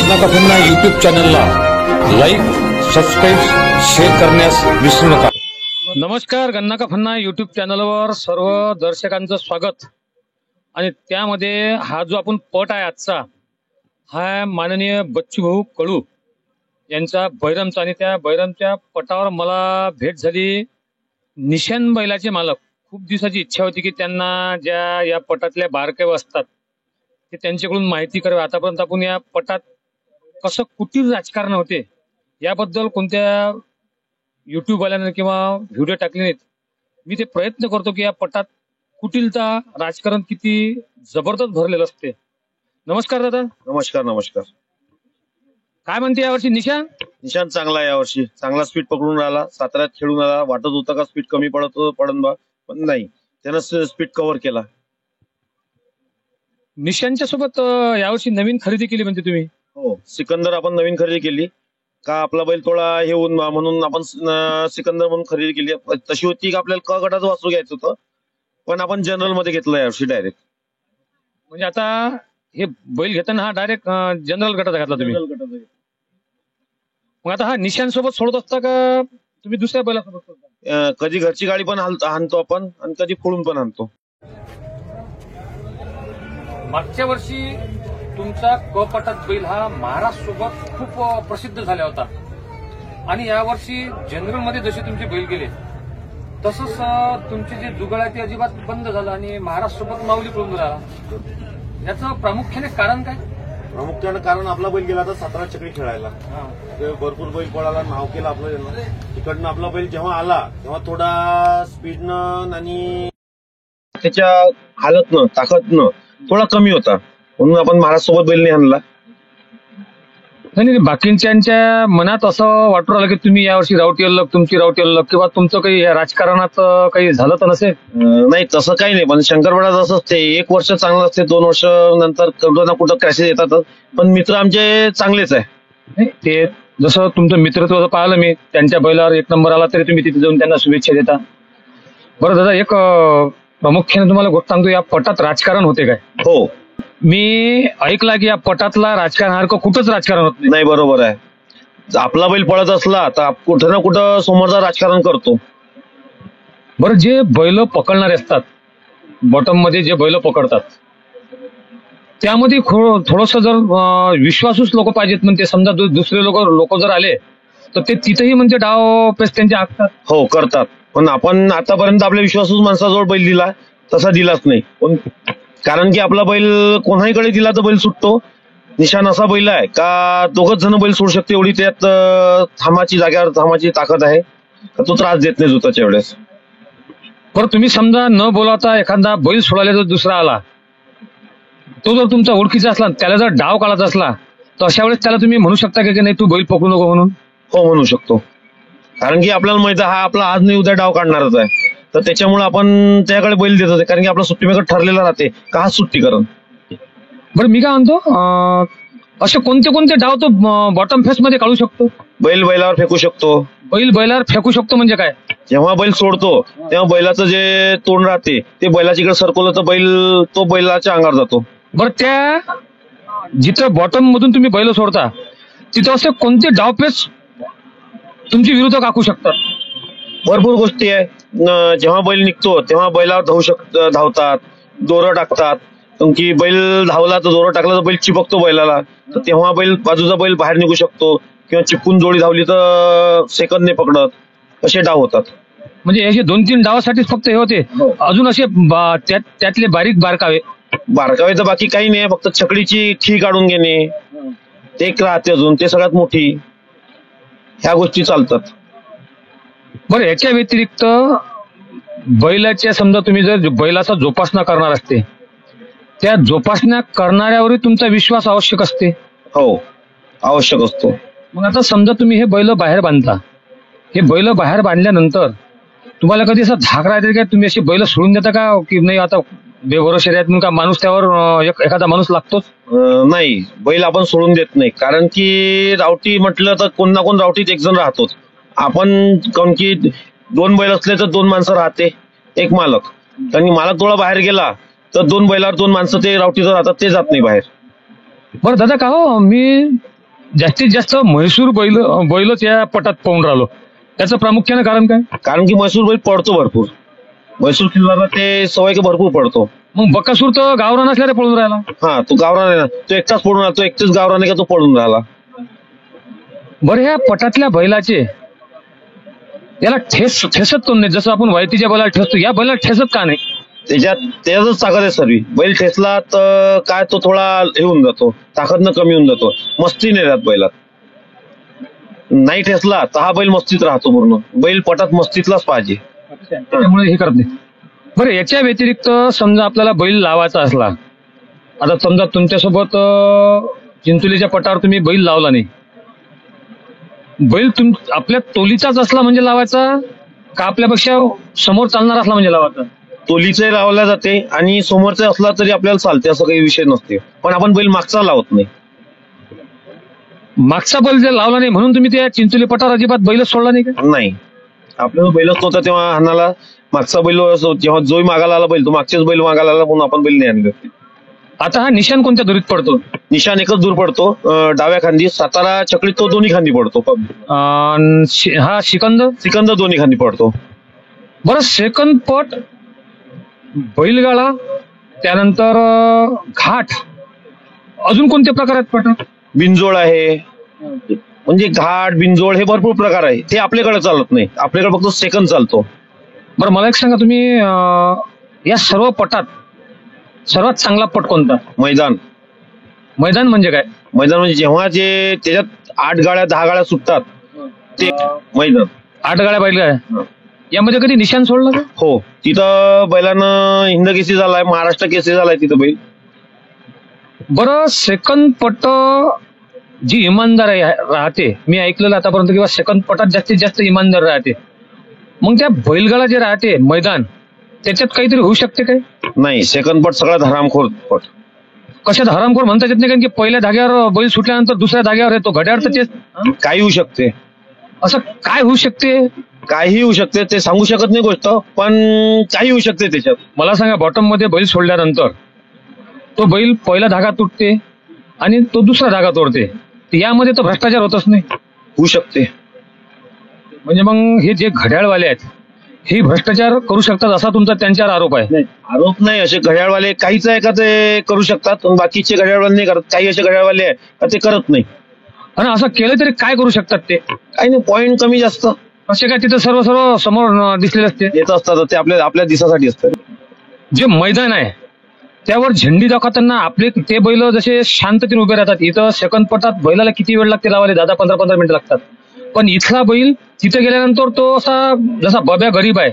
गन्ना का फन्ना यूट्यूब चॅनलला लाईक, सबस्क्राईब, शेअर करण्यास विसरू नका। नमस्कार, गन्ना का फन्ना यूट्यूब चॅनलवर सर्व दर्शकांचं स्वागत। आणि त्यामध्ये हा जो आपण पट आहे आजचा, हा माननीय बच्चूभाऊ कडू यांचा बैरमचा। आणि त्या बैरमच्या पटावर मला भेट झाली। निशान बैलाचे मालक, खूप दिवसाची इच्छा होती की त्यांना ज्या या पटातल्या बारकावे असतात ते त्यांच्याकडून माहिती करावी। आतापर्यंत आपण या पटात कसं कुटील राजकारण होते याबद्दल कोणत्या युट्यूब वाल्याने किंवा व्हिडिओ टाकले नाहीत। मी ते प्रयत्न करतो की या पटात कुटीलता राजकारण किती जबरदस्त भरलेलं असते। नमस्कार दादा। नमस्कार नमस्कार। काय म्हणते यावर्षी निशान? निशान चांगला आहे यावर्षी, चांगला स्पीड पकडून राहिला। साताऱ्यात खेळून आला, वाटत होतं का स्पीड कमी पडन बा, पण नाही, त्यानं स्पीड कव्हर केला। निशांच्या सोबत यावर्षी नवीन खरेदी केली म्हणजे तुम्ही? हो, सिकंदर आपण नवीन खरेदी केली का आपला बैल थोडा हे होऊन म्हणून आपण सिकंदर म्हणून खरेदी केली। तशी होती की आपल्याला क गटाचं वासरू घ्यायचं होतं, पण आपण जनरल मध्ये घेतलं यावर्षी डायरेक्ट। म्हणजे आता हे बैल घेताना हा डायरेक्ट जनरल गटाचा घातला तुम्ही? मग आता हा निशान सोबत सोडत असता का तुम्ही दुसऱ्या बैलासोबत सोडता? कधी घरची गाडी पण आणतो आपण आणि कधी फोडून पण आणतो। मागच्या वर्षी तुमचा क पटात बैल हा महाराष्ट्र सोबत खूप प्रसिद्ध झाला होता आणि यावर्षी जनरल मध्ये जसे तुमचे बैल गेले तसंच तुमचे जे जुगाड आहे ते अजिबात बंद झालं आणि महाराष्ट्र सोबत माऊली पळून राहिला। याचं प्रामुख्याने कारण काय? प्रामुख्यानं कारण आपला बैल गेला तर सातारा चक्री खेळायला, भरपूर बैल पळाला, नाव केलं आपलं। तिकडनं आपला बैल जेव्हा आला तेव्हा थोडा स्पीडनं आणि त्याच्या हालतनं ताकदनं थोडा कमी होता, म्हणून आपण महाराष्ट्र बैल नाही आणला। नाही, बाकींच्या मनात असं वाटू राहिलं की तुम्ही यावर्षी रावटी अलग, तुमची रावटी अलग, किंवा तुमचं काही राजकारणात काही झालं तर नसेल? नाही, तसं काही नाही, पण शंकरपटात असं असते, 1 वर्ष चांगलं असते, 2 वर्ष नंतर कुठं ना कुठं क्रॅशेस येतात, पण मित्र आमचे चांगलेच आहे। ते जसं तुमचं मित्रत्व पाहिलं मी, त्यांच्या बैलावर 1 नंबर आला तरी तुम्ही तिथे जाऊन त्यांना शुभेच्छा देता। बरं दादा, एक प्रामुख्याने तुम्हाला गोष्ट सांगतो, या पटात राजकारण होते काय? हो, मी ऐकला की या पटातला राजकारणासारखं कुठंच राजकारण होत नाही। नाही, बरोबर आहे। आपला बैल पळत असला तर कुठं ना कुठं समोरचा राजकारण करतो। बरं, जे बैल पकडणारे असतात, बॉटम मध्ये जे बैल पकडतात त्यामध्ये थोडस जर विश्वासूच लोक पाहिजेत म्हणते। समजा दुसरे लोक जर आले तर ते तिथेही म्हणजे डाव पेच त्यांचे आखतात। हो, करतात, पण आपण आतापर्यंत आपल्या विश्वासूच माणसाजवळ बैल दिला तसा दिलाच नाही। कारण की आपला बैल कोणाहीकडे दिला तर बैल सुटतो। निशान असा बैल आहे का दोघच जण बैल सोडू शकते, एवढी त्यात जाग्यावर थांबाची ताकद आहे, तो त्रास देत नाही जुताच्या वेळेस। बरं, तुम्ही समजा न बोलावता एखादा बैल सोडायला जर दुसरा आला, तो जर तुमचा ओळखीचा असला, त्याला जर डाव काढायचा असला तर अशा वेळेस त्याला तुम्ही म्हणू शकता की नाही तू बैल पकडू नको म्हणून? हो, म्हणू शकतो, कारण की आपल्याला माहिती आहे हा आपला आज नाही उद्या डाव काढणारच आहे, तर त्याच्यामुळे आपण त्याकडे बैल देत होते, कारण की आपला सुट्टी मेकर ठरलेला राहते का हा सुट्टी करण। बरं, मी काय म्हणतो, असे कोणते कोणते डाव तो बॉटम फेस मध्ये काढू शकतो? बैल बैलावर फेकू शकतो। बैल बैलावर फेकू शकतो म्हणजे काय? जेव्हा बैल सोडतो तेव्हा बैलाचं जे तोंड राहते ते बैलाच्या इकडे सरकवलं तर तो बैलाच्या अंगावर जातो। बरं, त्या जिथं बॉटम मधून तुम्ही बैल सोडता तिथं असे कोणते डाव पेच तुमची विरोधक आखू शकतात? भरपूर गोष्टी आहे। जेव्हा बैल निघतो तेव्हा बैलावर धावतात, दोरं टाकतात, की बैल धावला तर दोरं टाकला तर बैल चिपकतो बैलाला, तर तेव्हा बाजूचा बैल बाहेर निघू शकतो, किंवा चिपकून जोडी धावली तर सेकंद नाही पकडत, असे डाव होतात। म्हणजे असे 2-3 डावासाठीच फक्त हे होते? अजून असे त्यातले बारीक बारकावे तर बाकी काही नाही, फक्त छकडीची खी काढून घेणे ते एक राहते, अजून ते सगळ्यात मोठी, ह्या गोष्टी चालतात। बरं, याच्या व्यतिरिक्त बैलाच्या समजा तुम्ही जर बैलाचा जोपासना करणार असते, त्या जोपासना करणाऱ्यावरही तुमचा विश्वास आवश्यक असते? हो, आवश्यक असतो। मग आता समजा तुम्ही हे बैल बाहेर बांधता, हे बैल बाहेर बांधल्यानंतर तुम्हाला कधी असं धाक राहते का तुम्ही अशी बैल सोडून देता का, की नाही आता बेभरोसे आहेत म्हणून का माणूस त्यावर एखादा माणूस लागतोच? नाही, बैल आपण सोडून देत नाही, कारण की रावटी म्हटलं तर कोण ना कोण रावटीत एक जण राहतोच आपण, कारण की 2 बैल असले तर 2 माणसं राहते, एक मालक, कारण की मालक थोडा बाहेर गेला तर 2 बैलावर 2 माणसं ते रावटीत राहतात, ते जात नाही बाहेर। बरं दादा, का हो, मी जास्तीत जास्त म्हैसूर बैलच या पटात पाहून राहिलो. त्याचं प्रामुख्याने कारण काय? कारण की म्हैसूर बैल पडतो भरपूर. म्हैसूर किल्लाला ते सवय भरपूर पडतो. मग बकासूर तर गावरान असल्या रे पळून राहिला. हा, तो गावरान आहे ना, तो एकटाच पडून राहिला. तो एकटाच गावरान आहे का तो पडून राहिला. बरं, ह्या पटातल्या बैलाचे याला ठेसत कोण नाही? जसं आपण वायतीच्या बैलाला ठेसतो, या बैलाला ठेसत का नाही? त्याच्यातच ताकद आहे सर्वी. बैल ठेसला तर काय तो थोडा हे होऊन जातो, ताकदनं कमी होऊन जातो, मस्ती नाही राहत बैलात. नाही ठेसला तर हा बैल मस्तीत राहतो. पूर्ण बैल पटात मस्तीतलाच पाहिजे. त्यामुळे हे करत नाही. बरं, याच्या व्यतिरिक्त समजा आपल्याला बैल लावायचा असला, आता समजा तुमच्यासोबत चिंचोलीच्या पटावर तुम्ही बैल लावला नाही, बैल आपल्या तोलीचाच असला म्हणजे लावायचा का आपल्यापेक्षा समोर चालणार असला म्हणजे लावायचा? तोलीचे लावला जाते आणि समोरचा असला तरी आपल्याला चालते, असं काही विषय नसते. पण आपण बैल मागचा लावत नाही. मागचा बैल जर लावला नाही म्हणून तुम्ही त्या चिंचोली पटावर अजिबात बैलच सोडला नाही का? नाही, आपल्याला बैलच नव्हता तेव्हा हाणाला. मागचा बैल जेव्हा जोही मागायला आला बैल, तो मागचेच बैल मागायला आला म्हणून आपण बैल नाही आणले. आता हा निशाण कोणत्या दोरीत पडतो? निशाण एकच दूर पडतो, डाव्या खांदी. सातारा चकडीत तो दोन्ही खांदी पडतो. हा सिकंद दोन्ही खांदी पडतो. बरं, सेकंद पट, बैलगाडा, त्यानंतर घाट, अजून कोणते प्रकार आहेत पटात? बिनजोड आहे, म्हणजे घाट बिनजोड हे भरपूर प्रकार आहे. ते आपल्याकडे चालत नाही, आपल्याकडे फक्त सेकंद चालतो. बरं, मला एक सांगा, तुम्ही या सर्व पटात सर्वात चांगला पट कोणता? मैदान म्हणजे काय? मैदान म्हणजे जेव्हा जे त्याच्यात 8 गाड्या 10 गाड्या सुटतात ते मैदान. 8 गाड्या बैलगाड्या, यामध्ये कधी निशाण सोडलं का? हो, तिथं बैलानं हिंद केसरी झालाय, महाराष्ट्र केसरी झालाय तिथं बैल. बरं, सेकंद पट जी इमानदार राहते, मी ऐकलेलं आतापर्यंत किंवा सेकंद पटात जास्तीत जास्त इमानदार राहते, मग त्या बैलगाडा जे राहते मैदान, त्याच्यात काहीतरी होऊ शकते काय? नाही, सेकंद पट सगळ्यात हरामखोर पट. कशात हरामखोर म्हणता येत नाही, कारण की पहिल्या धाग्यावर बैल सुटल्यानंतर दुसऱ्या धाग्यावर येतो, घड्याळ तर तेच. काही होऊ शकते. असं काय होऊ शकते? काही होऊ शकते, ते सांगू शकत नाही गोष्ट, पण काही होऊ शकते त्याच्यात. मला सांगा, बॉटम मध्ये बैल सोडल्यानंतर तो बैल पहिला धागा तुटते आणि तो दुसरा धागा तोडते, यामध्ये तर भ्रष्टाचार होतच नाही? होऊ शकते. म्हणजे मग हे जे घड्याळवाले आहेत हे भ्रष्टाचार करू शकतात असा तुमचा त्यांच्यावर आरोप आहे? आरोप नाही, असे घड्याळवाले काहीच आहे का ते करू शकतात, पण बाकीचे घड्याळवाले नाही करत. काही असे घड्याळवाले आहे का ते करत नाही. आणि असं केलं तरी काय करू शकतात ते? काही नाही, पॉइंट कमी जास्त असे काय तिथं सर्व समोर दिसलेले असते, येत असतात, ते आपल्या दिसासाठी असतात. जे मैदान आहे त्यावर झेंडी दाखवताना आपले ते बैल जसे शांततेने उभे राहतात, इथं सेकंद पटात बैलाला किती वेळ लागते लावायला? 10-15 मिनिटं लागतात. पण इथला बैल तिथे गेल्यानंतर तो असा जसा बब्या गरीब आहे,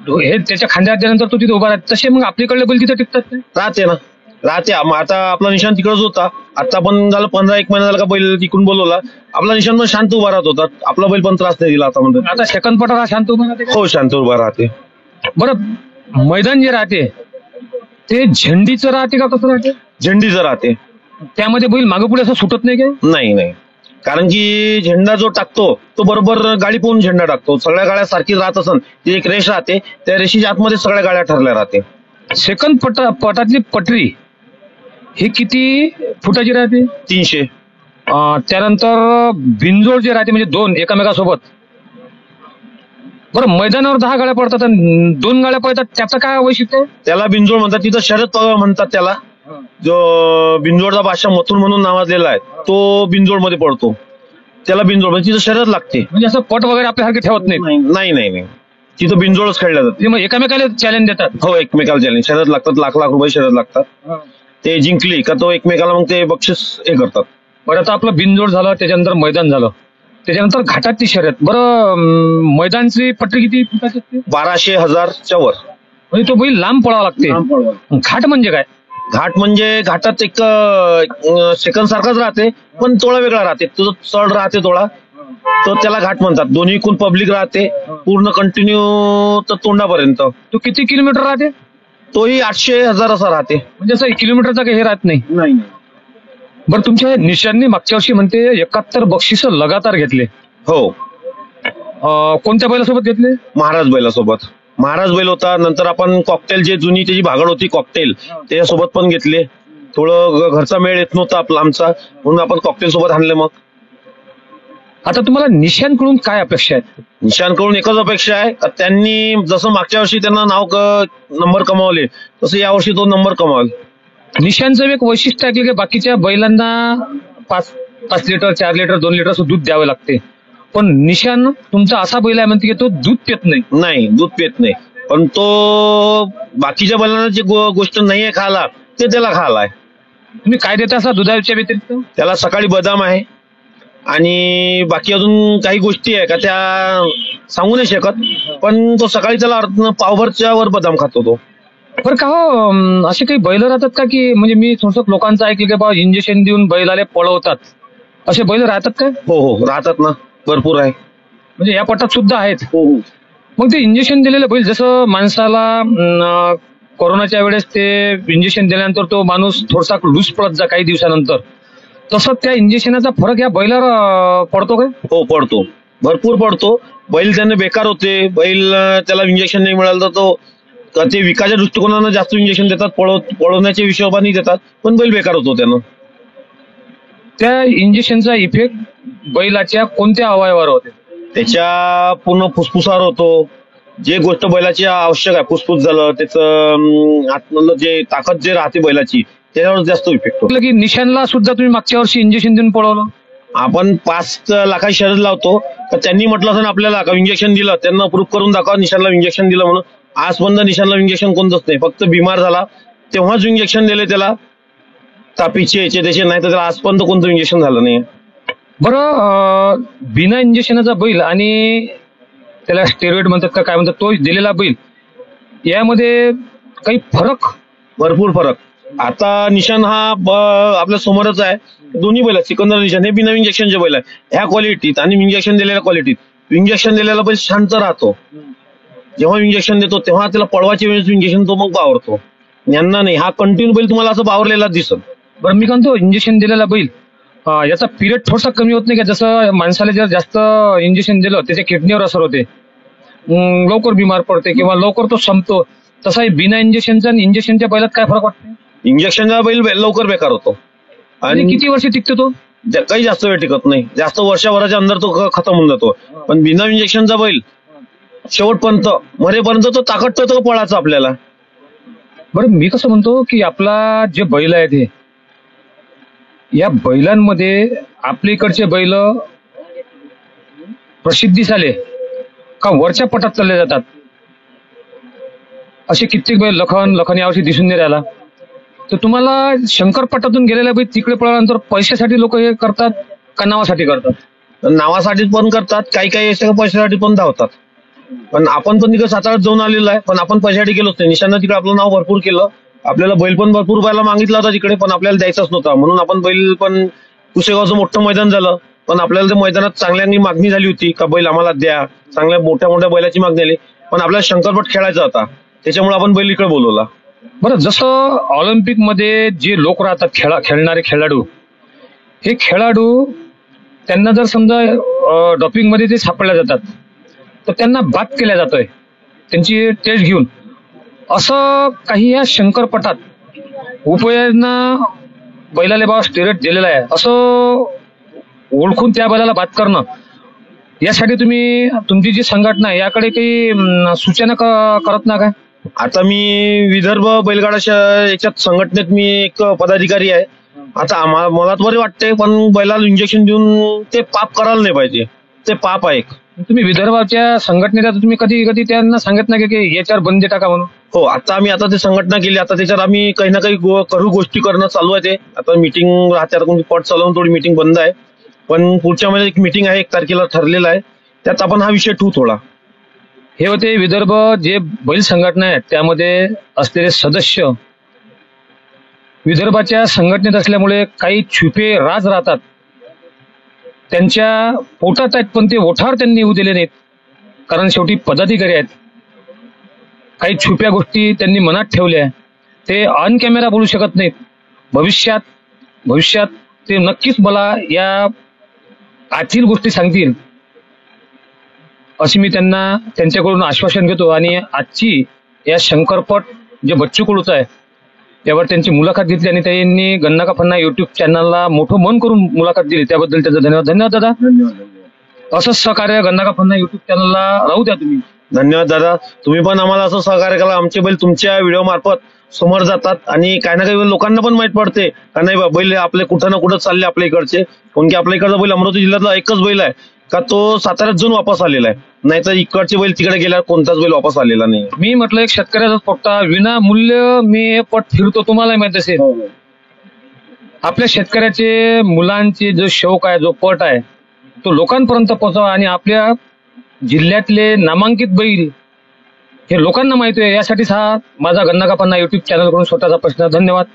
हे त्याच्या खांद्यात गेल्यानंतर तो तिथे उभा राहते. तसे मग आपल्याकडले बैल तिथे टिकतात? राहते ना, राहते. आता आपला निशाण तिकडच होता. आता पण झालं 15-1 महिना झाला का बैल तिकडून बोलवला, आपला निशाण पण शांत उभा राहत होता. आपला बैल पण त्रास नाही दिला. आता म्हणतो आता सेकंद पटात हा शांत उभा राहते? हो, शांत उभा राहते. बरं, मैदान जे राहते ते झेंडीचं राहते का कसं राहते? झेंडीचं राहते. त्यामध्ये बैल मागे पुढे असं सुटत नाही काय? नाही, कारण की झेंडा जो टाकतो तो बरोबर गाडी पाहून झेंडा टाकतो. सगळ्या गाड्या सारखीच राहत असन, ती एक रेष राहते, त्या रेषेच्या आतमध्ये सगळ्या गाड्या ठरल्या राहते. सेकंद पटातली पटरी ही किती फुटाची राहते? 300. त्यानंतर बिनजोड जे राहते म्हणजे 2 एकामेकासोबत. बरं, मैदानावर 10 गाड्या पडतात आणि 2 गाड्या पडतात, त्याचं काय वैशिष्ट्य आहे? त्याला बिनजोड म्हणतात. तिथं शरद म्हणतात त्याला. जो बिनजोडचा बादशाह मथुर म्हणून नावाजलेला आहे तो बिनजोड मध्ये पडतो. त्याला बिनजोड म्हणजे तिथं शरद लागते. म्हणजे असं पट वगैरे आपल्यासारखे ठेवत नाही? नाही, तिथं बिनजोडच खेळल्या जाते. मग एकामेकाला चॅलेंज देतात? हो, एकमेकाला चॅलेंज. शरद लागतात, लाख रुपये शरद लागतात. ते जिंकली का तो एकमेकाला मग ते बक्षीस हे करतात. बरं, आता आपलं बिनजोड झालं, त्याच्यानंतर मैदान झालं, त्याच्यानंतर घाटाची शर्यत. बरं, मैदानची पटरी किती फुटाची असते? 1200-1000च्या वर. म्हणजे तो बैल लांब पळावा लागते. घाट म्हणजे काय? घाट म्हणजे घाटात एक सेकंद सारखाच राहते, पण थोडा वेगळा राहते. तो चढ राहते थोडा, तो त्याला घाट म्हणतात. दोन्ही कोण पब्लिक राहते पूर्ण कंटिन्यू तर तोंडापर्यंत. तो किती किलोमीटर राहते? तोही 800-1000 असा राहते. म्हणजे असं किलोमीटरचा काही हे राहत नाही? बरं, तुमच्या निशांनी मागच्या वर्षी म्हणते 71 बक्षीस लगातार घेतले. हो. कोणत्या बैलासोबत घेतले? महाराज बैलासोबत. महाराज बैल होता. नंतर आपण कॉकटेल जे जुनी त्याची भागड होती कॉकटेल, त्याच्यासोबत पण घेतले. थोडं घरचा मेळ येत नव्हता आपला आमचा, म्हणून आपण कॉकटेल सोबत आणले. मग आता तुम्हाला निशांकडून काय अपेक्षा आहेत? निशांकडून एकच अपेक्षा आहे का त्यांनी जसं मागच्या वर्षी त्यांना नंबर कमावले तसं यावर्षी तो नंबर कमावल. निशांचं एक वैशिष्ट्य आहे की बाकीच्या बैलांना 5 लिटर 4 लिटर 2 लिटर दूध द्यावं लागते, पण निशान तुमचा असा बैल आहे म्हणते की तो दूध पित नाही, दूध पित नाही, पण तो बाकीच्या बैलांना जी गोष्ट नाहीये खायला ते त्याला खायला. तुम्ही काय देता असा दुधाच्या व्यतिरिक्त? त्याला सकाळी बदाम आहे आणि बाकी अजून काही गोष्टी आहे का त्या सांगू नाही शकत, पण तो सकाळी त्याला पावभरच्या वर बदाम खातो तो. बरं का हो, असे काही बैल राहतात का की म्हणजे मी थोडस लोकांचं ऐकलं की बाबा इंजेक्शन देऊन बैलाले पळवतात, असे बैल राहतात का? हो राहतात ना, भरपूर आहे. म्हणजे या पट्टात सुद्धा आहेत. हो. मग ते इंजेक्शन दिलेलं बैल, जसं माणसाला कोरोनाच्या वेळेस ते इंजेक्शन दिल्यानंतर तो माणूस थोडासा लूज पडत जा काही दिवसानंतर, तसं त्या इंजेक्शनाचा फरक या बैलावर पडतो काय? हो पडतो, भरपूर पडतो. बैल त्याने बेकार होते. बैल त्याला इंजेक्शन नाही मिळालं तर ते विकाच्या दृष्टिकोनानं जास्त इंजेक्शन देतात, पळवण्याच्या हिशोबाने देतात, पण बैल बेकार होतो त्यानं. त्या इंजेक्शनचा इफेक्ट बैलाच्या कोणत्या अवयवावर होते? त्याच्या पूर्ण फुफ्फुसावर होतो. जे गोष्ट बैलाची आवश्यक आहे, फुफ्फुस झालं, त्याचं आतमधलं जे ताकद जे राहते बैलाची त्याच्यावर जास्त इफेक्ट होतो. की निशानला सुद्धा तुम्ही मागच्या वर्षी इंजेक्शन देऊन पळवलं. आपण 5 लाखाची शर्यत लावतो, तर त्यांनी म्हटलं असं आपल्याला का इंजेक्शन दिलं, त्यांना प्रूफ करून दाखवा निशानला इंजेक्शन दिलं म्हणून. आजपर्यंत निशानला इंजेक्शन कोणतंच नाही, फक्त बिमार झाला तेव्हाच इंजेक्शन दिले त्याला, तापीचे याचे त्याचे, नाही तर त्याला आजपर्यंत कोणतं इंजेक्शन झालं नाही. बरं, बिना इंजेक्शनाचा बैल आणि त्याला स्टेरॉइड म्हणतात का काय म्हणतात, तो दिलेला बैल, यामध्ये काही फरक? भरपूर फरक. आता निशान हा आपल्या समोरच आहे. दोन्ही बैल सिकंदर निशान हे बिना इंजेक्शनचे बैल आहे. ह्या क्वालिटीत आणि इंजेक्शन दिलेल्या क्वालिटीत, इंजेक्शन दिलेला बैल शांत राहतो. जेव्हा इंजेक्शन देतो तेव्हा त्याला पळवायच्या वेळेस इंजेक्शन तो मग बावरतो. यांना नाही, हा कंटिन्यू बैल तुम्हाला असं बावरलेला दिसत. बरं, मी म्हणतो इंजेक्शन दिलेला बैल याचा पिरियड थोडासा कमी होत नाही का? जसं माणसाला जर जास्त इंजेक्शन दिलं त्याच्या किडनीवर असर होते, लवकर बिमार पडते किंवा लवकर तो संपतो, तसा बिना इंजेक्शनचा आणि इंजेक्शनच्या बैलात काय फरक वाटतो? इंजेक्शनचा बैल लवकर बेकार होतो आणि किती वर्ष टिकतो तो? काही जास्त वेळ टिकत नाही, जास्त वर्षभराच्या अंदर तो खतम होऊन जातो. पण बिना इंजेक्शनचा बैल शेवटपर्यंत मरेपर्यंत तो ताकद तो पळाचा आपल्याला. बरं, मी कसं म्हणतो की आपला जे बैल आहे ते, या बैलांमध्ये आपल्या इकडचे बैल प्रसिद्धीस आले का वरच्या पटात चालले जातात? असे कित्येक बैल लखन यावर्षी दिसून नाही राहिला. तर तुम्हाला शंकर पटातून गेलेल्या बैल तिकडे पळाल्यानंतर पैशासाठी लोक हे करतात का नावासाठी करतात? नावासाठी पण करतात, काही पैशासाठी पण धावतात. पण आपण पण तिकडे साताऱ्यात जाऊन आलेलो आहे, पण आपण पैशासाठी गेलोच नाही. निशांना तिकडे आपलं नाव भरपूर केलं, आपल्याला बैल पण भरपूर बैला मागितला होता तिकडे, पण आपल्याला द्यायचाच नव्हता. म्हणून आपण बैल पण कुसेगावचं मोठं मैदान झालं, पण आपल्याला त्या मैदानात चांगल्यानी मागणी झाली होती का बैल आम्हाला द्या, चांगल्या मोठ्या बैलाची मागणी आली, पण आपल्याला शंकरपट खेळायचा होता, त्याच्यामुळे आपण बैल इकडे बोलवला. बरं, जसं ऑलिम्पिक मध्ये जे लोक राहतात खेळणारे खेळाडू, हे खेळाडू त्यांना जर समजा डॉपिंग मध्ये ते सापडल्या जातात तर त्यांना बाद केल्या जातोय त्यांची टेस्ट घेऊन. असं काही या शंकरपटात उपयोजना बैलाला बाबा स्टेरॉइड दिलेला आहे असं ओळखून त्या बैलाला बाद करणं, यासाठी तुम्ही तुमची जी संघटना आहे याकडे काही सूचना करत ना काय? आता मी विदर्भ बैलगाडा याच्यात संघटनेत मी एक पदाधिकारी आहे. आता मला बरे वाटते, पण बैलाला इंजेक्शन देऊन ते पाप करायला नाही पाहिजे, ते पाप आहे. तुम्ही विदर्भाच्या संघटनेला तुम्ही कधी कधी त्यांना सांगत नाही की याच्यावर बंदी टाका म्हणून? हो, आता ते संघटना केली, आता त्याच्यावर आम्ही काही ना काही गोष्टी करणं चालू आहे. ते आता मीटिंग राहते, आता कोणती पट चालवून थोडी मीटिंग बंद आहे, पण पुढच्या महिन्यात एक मीटिंग आहे, 1 तारखेला ठरलेला आहे, त्यात आपण हा विषय ठेवू थोडा. हे होते विदर्भ जे बैल संघटना आहे त्यामध्ये असलेले सदस्य. विदर्भाच्या संघटनेत असल्यामुळे काही छुपे राज राहतात, त्यांच्या पोटात आहेत पण ते ओठावर त्यांनी येऊ दिले नाहीत, कारण शेवटी पदाधिकारी आहेत. काही छुप्या गोष्टी त्यांनी मनात ठेवल्या, ते ऑन कॅमेरा बोलू शकत नाहीत. भविष्यात ते नक्कीच मला या आतील गोष्टी सांगतील अशी मी त्यांच्याकडून आश्वासन घेतो. आणि आजची या शंकरपट जे बच्चू कडूचा आहे त्यावर त्यांची मुलाखत घेतली आणि त्यांनी गन्ना का फन्ना युट्यूब चॅनलला मोठं मन करून मुलाखत दिली, त्याबद्दल त्याचा धन्यवाद. धन्यवाद दादा. असंच सहकार्य गन्ना का फन्ना युट्यूब चॅनलला राहू द्या तुम्ही. धन्यवाद दादा. तुम्ही पण आम्हाला असं सहकार्य करा. आमचे बैल तुमच्या व्हिडिओ मार्फत समोर जातात आणि काही ना काही लोकांना पण माहित पडते का नाही बा बैल आपले कुठं ना कुठं चालले आपल्या इकडचे. कारण की आपल्या इकडचा बैल अमरावती जिल्ह्यातला एकच बैल आहे का तो साताऱ्यात जाऊन वापस आलेला आहे. नाहीतर इकडचे बैल तिकडे गेल्यावर कोणताच बैल वापस आलेला नाही. मी म्हटलं एक शेतकऱ्याचा पोट्टा विना मूल्य मी हे पट फिरतो, तुम्हाला माहित असेल. आपल्या शेतकऱ्याचे मुलांचे जो शौक आहे, जो पट आहे, तो लोकांपर्यंत पोहोचावा आणि आपल्या जिल्ह्यातले नामांकित बैल हे लोकांना माहिती आहे. यासाठीच हा माझा गन्ना का फन्ना युट्यूब चॅनल करून स्वतःचा प्रश्न. धन्यवाद.